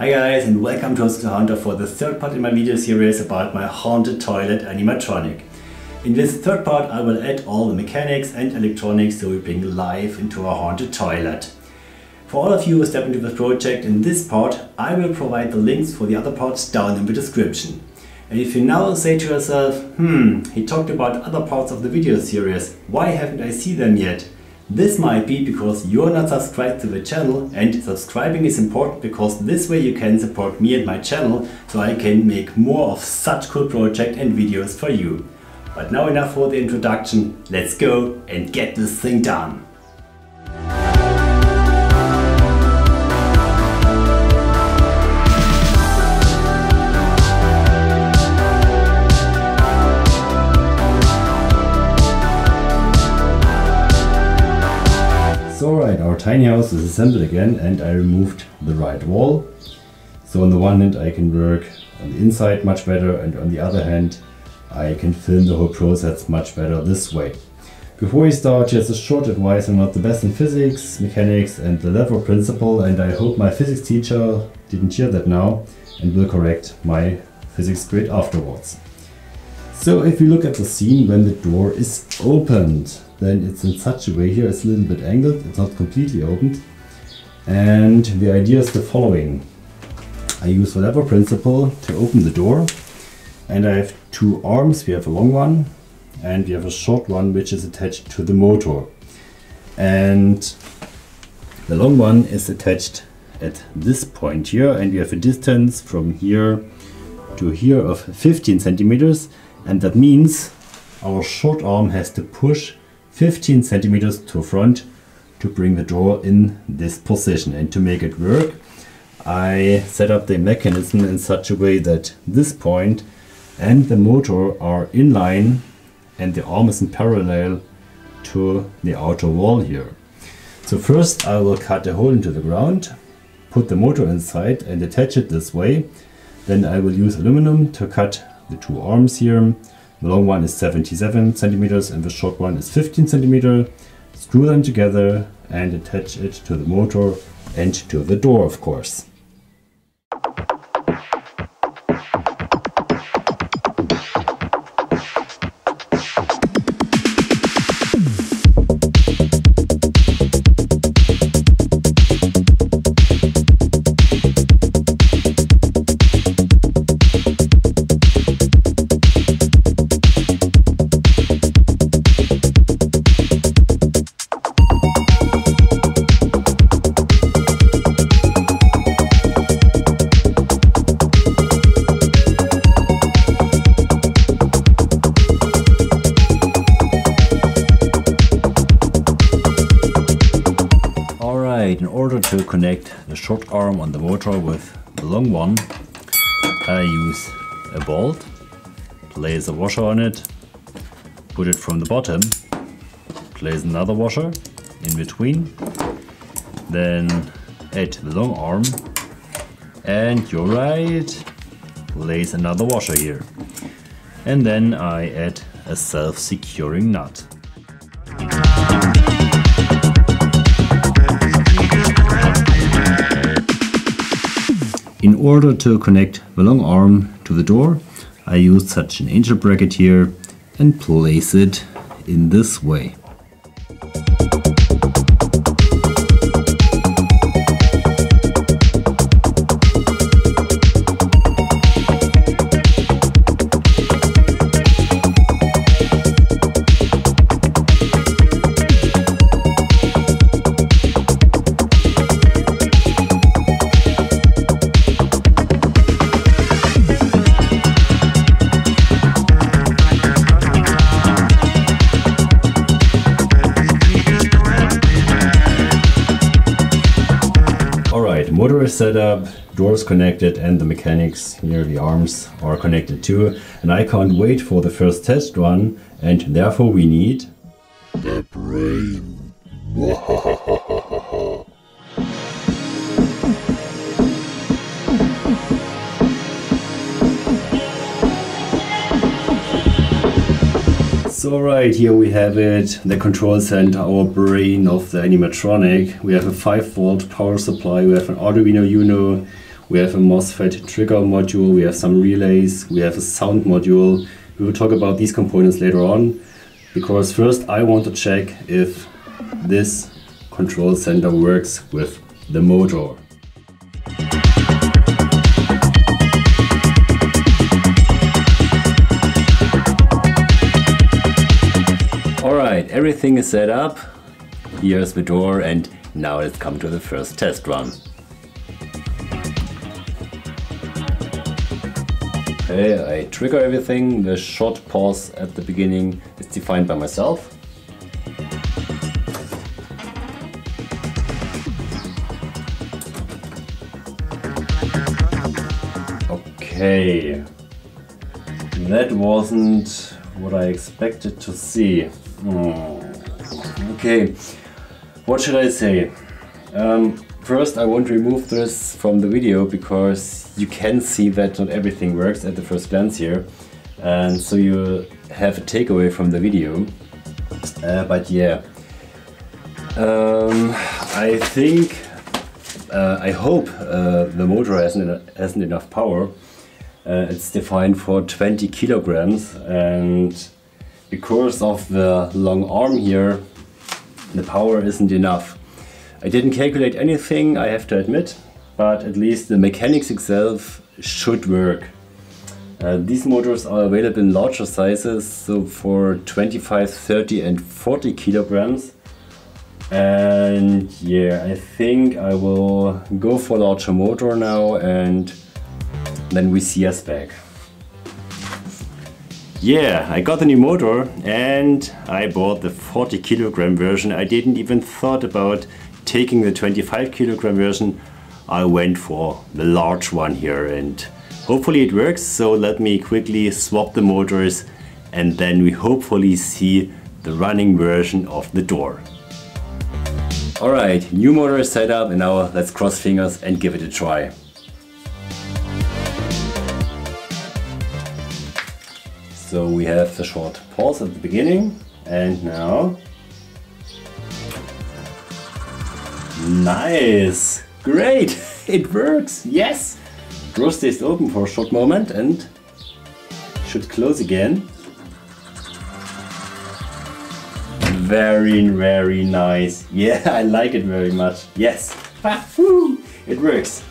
Hi guys, and welcome to olddschoolhaunter for the third part in my video series about my haunted toilet animatronic. In this third part I will add all the mechanics and electronics so we bring life into our haunted toilet. For all of you who step into this project in this part, I will provide the links for the other parts down in the description. And if you now say to yourself, he talked about other parts of the video series, why haven't I seen them yet? This might be because you're not subscribed to the channel, and subscribing is important because this way you can support me and my channel so I can make more of such cool projects and videos for you. But now enough for the introduction, let's go and get this thing done. So alright, our tiny house is assembled again and I removed the right wall. So on the one hand I can work on the inside much better, and on the other hand I can film the whole process much better this way. Before we start, just a short advice: I'm not the best in physics, mechanics and the level principle, and I hope my physics teacher didn't hear that now and will correct my physics grade afterwards. So if you look at the scene when the door is opened, then it's in such a way here, it's a little bit angled, it's not completely opened. And the idea is the following. I use the lever principle to open the door, and I have two arms. We have a long one and we have a short one which is attached to the motor. And the long one is attached at this point here, and we have a distance from here to here of 15 centimeters, and that means our short arm has to push 15 centimeters to front to bring the door in this position. And to make it work, I set up the mechanism in such a way that this point and the motor are in line and the arm is in parallel to the outer wall here. So first I will cut a hole into the ground, put the motor inside and attach it this way. Then I will use aluminum to cut the two arms here. The long one is 77 centimeters and the short one is 15 centimeters. Screw them together and attach it to the motor and to the door, of course. In order to connect the short arm on the motor with the long one, I use a bolt, place a washer on it, put it from the bottom, place another washer in between, then add the long arm, and you're right, place another washer here. And then I add a self-securing nut. In order to connect the long arm to the door, I use such an angel bracket here and place it in this way. Motor is set up, doors connected, and the mechanics here, the arms, are connected too. And I can't wait for the first test run, and therefore we need the brain. So right, here we have it, the control center, our brain of the animatronic. We have a 5-volt power supply, we have an Arduino Uno, We have a Mosfet Trigger module, we have some relays, we have a sound module. We will talk about these components later on, because first I want to check if this control center works with the motor. Alright, everything is set up. Here's the door, and now let's come to the first test run. Okay, I trigger everything. The short pause at the beginning is defined by myself. Okay, that wasn't what I expected to see. Okay, what should I say? First, I want to remove this from the video because you can see that not everything works at the first glance here, and so you have a takeaway from the video. But yeah, I think, I hope the motor hasn't enough power. It's defined for 20 kilograms, and because of the long arm here, the power isn't enough. I didn't calculate anything, I have to admit, but at least the mechanics itself should work. These motors are available in larger sizes, so for 25, 30 and 40 kilograms. And yeah, I think I will go for a larger motor now, and then we see us back. Yeah, I got a new motor and I bought the 40 kilogram version. I didn't even thought about taking the 25 kilogram version. I went for the large one here, and hopefully it works. So let me quickly swap the motors, and then we hopefully see the running version of the door. Alright, new motor is set up, and now let's cross fingers and give it a try. So we have the short pause at the beginning, and now... Nice! Great! It works! Yes! Door stays open for a short moment and should close again. Very, very nice. Yeah, I like it very much. Yes! It works!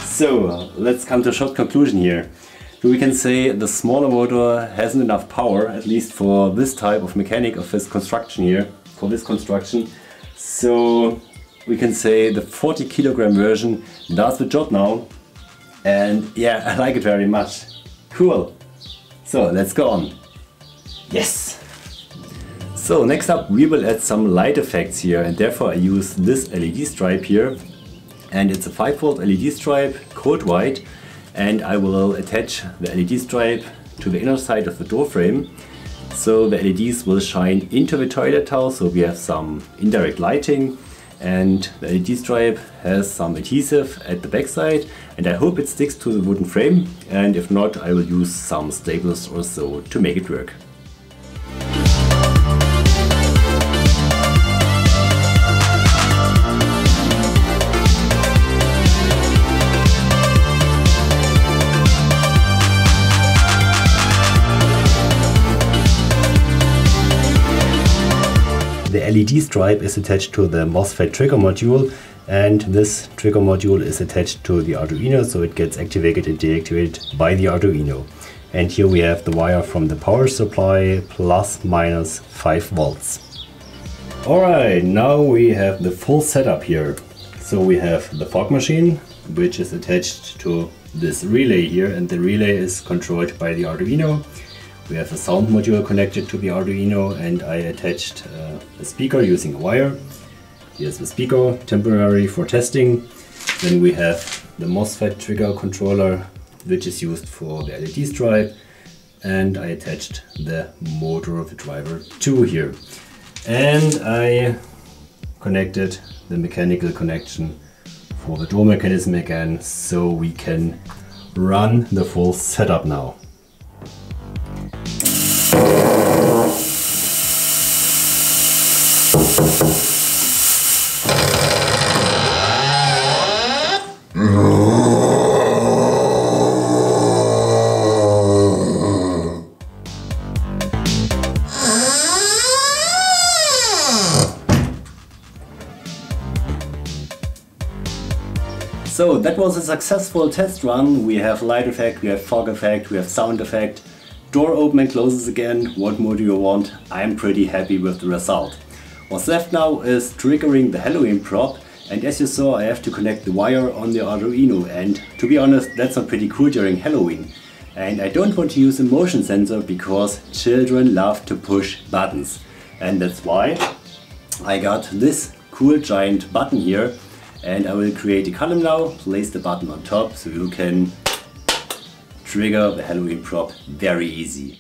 So, let's come to a short conclusion here. So we can say the smaller motor hasn't enough power, at least for this type of mechanic of this construction here, for this construction. So we can say the 40 kilogram version does the job now, and yeah, I like it very much. Cool. So let's go on. Yes. So next up we will add some light effects here, and therefore I use this LED stripe here, and it's a 5-volt LED stripe, code white, and I will attach the LED stripe to the inner side of the door frame. So the LEDs will shine into the toilethouse, so we have some indirect lighting, and the LED stripe has some adhesive at the back side, and I hope it sticks to the wooden frame, and if not I will use some staples or so to make it work. The LED stripe is attached to the Mosfet Trigger module, and this trigger module is attached to the Arduino, so it gets activated and deactivated by the Arduino. And here we have the wire from the power supply, plus minus 5 volts. Alright, now we have the full setup here. So we have the fog machine, which is attached to this relay here, and the relay is controlled by the Arduino. We have a sound module connected to the Arduino, and I attached a speaker using a wire. Here's the speaker, temporary for testing. Then we have the Mosfet Trigger controller, which is used for the LED stripe. And I attached the motor of the driver 2 here. And I connected the mechanical connection for the door mechanism again, so we can run the full setup now. So that was a successful test run. We have light effect, we have fog effect, we have sound effect. Door open and closes again. What more do you want? I'm pretty happy with the result. What's left now is triggering the Halloween prop, and as you saw I have to connect the wire on the Arduino, and to be honest that's not pretty cool during Halloween. And I don't want to use a motion sensor because children love to push buttons, and that's why I got this cool giant button here, and I will create a column now, place the button on top so you can trigger the Halloween prop very easy.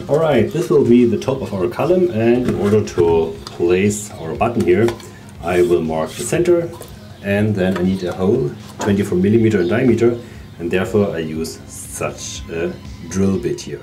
Alright, this will be the top of our column, and in order to place our button here, I will mark the center, and then I need a hole 24mm in diameter, and therefore I use such a drill bit here.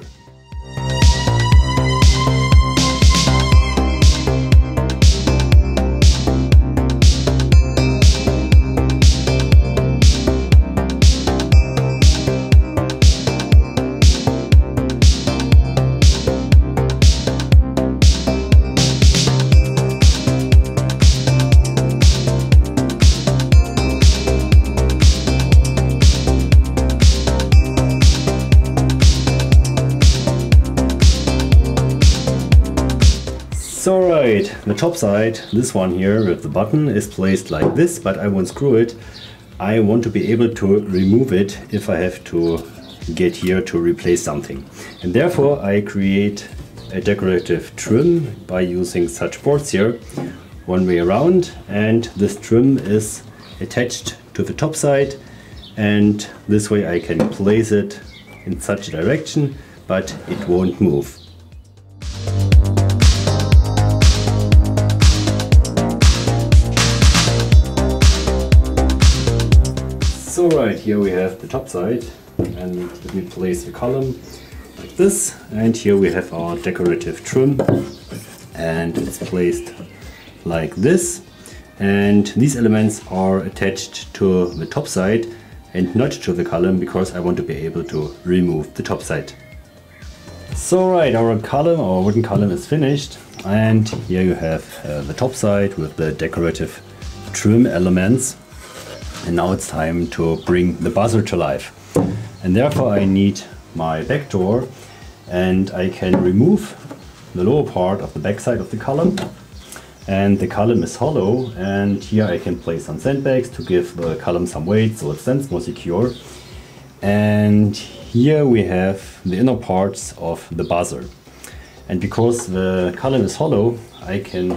Alright, the top side, this one here with the button, is placed like this, but I won't screw it. I want to be able to remove it if I have to get here to replace something. And therefore I create a decorative trim by using such boards here, one way around, and this trim is attached to the top side, and this way I can place it in such a direction, but it won't move. So right, here we have the top side, and we place the column like this, and here we have our decorative trim, and it's placed like this, and these elements are attached to the top side and not to the column because I want to be able to remove the top side. So right, our wooden column is finished, and here you have the top side with the decorative trim elements. And now it's time to bring the buzzer to life. And therefore I need my back door, and I can remove the lower part of the back side of the column. And the column is hollow, and here I can place some sandbags to give the column some weight so it stands more secure. And here we have the inner parts of the buzzer. And because the column is hollow, I can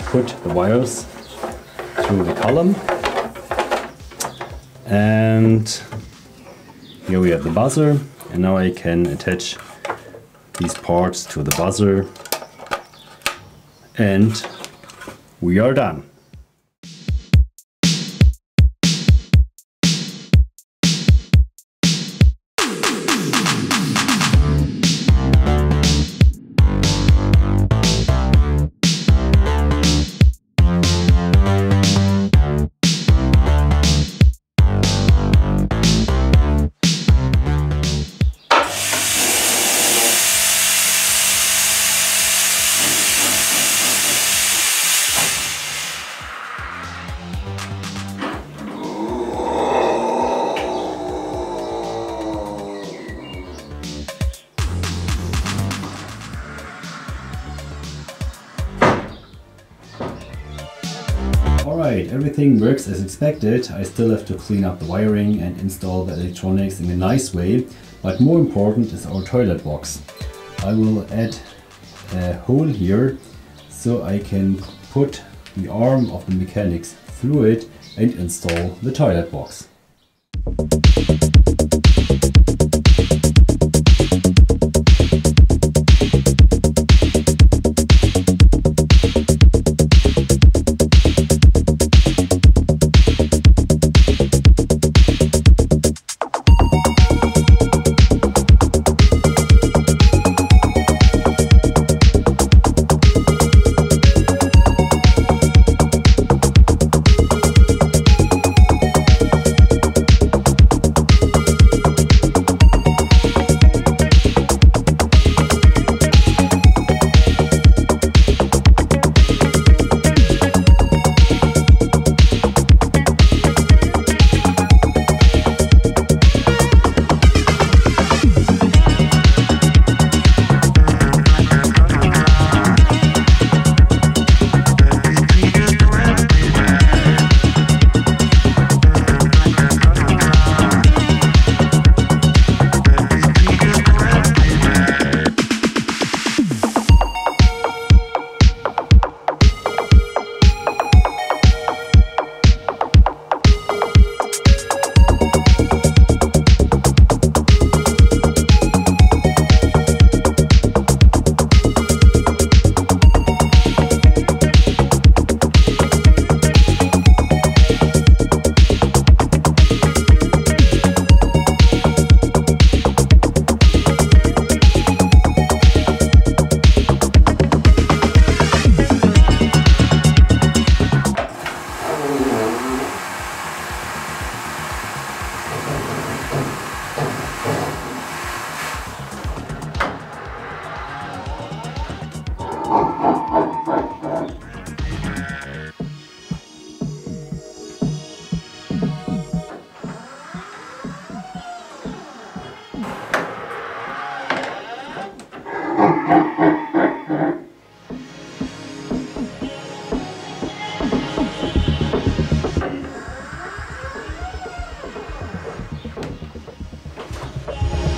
put the wires through the column. And here we have the buzzer, and now I can attach these parts to the buzzer, and we are done. Alright, everything works as expected. I still have to clean up the wiring and install the electronics in a nice way, but more important is our toilet box. I will add a hole here so I can put the arm of the mechanics through it and install the toilet box.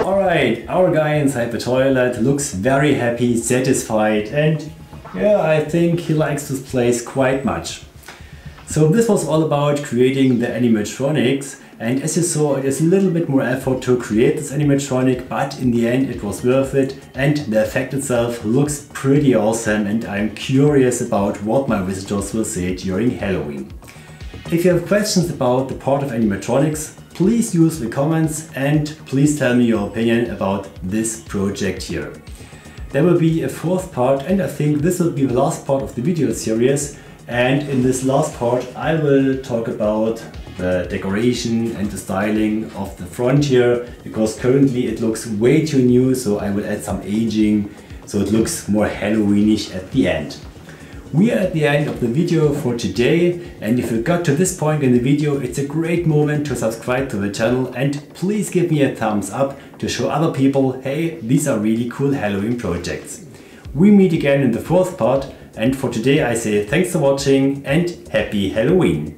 Alright, our guy inside the toilet looks very happy, satisfied, and yeah, I think he likes this place quite much. So this was all about creating the animatronics, and as you saw, it is a little bit more effort to create this animatronic, but in the end it was worth it, and the effect itself looks pretty awesome, and I'm curious about what my visitors will say during Halloween. If you have questions about the part of animatronics, please use the comments and please tell me your opinion about this project here. There will be a fourth part, and I think this will be the last part of the video series, and in this last part I will talk about the decoration and the styling of the front here, because currently it looks way too new, so I will add some aging so it looks more Halloweenish at the end. We are at the end of the video for today, and if you got to this point in the video, it's a great moment to subscribe to the channel and please give me a thumbs up to show other people, hey, these are really cool Halloween projects. We meet again in the fourth part, and for today I say thanks for watching and happy Halloween!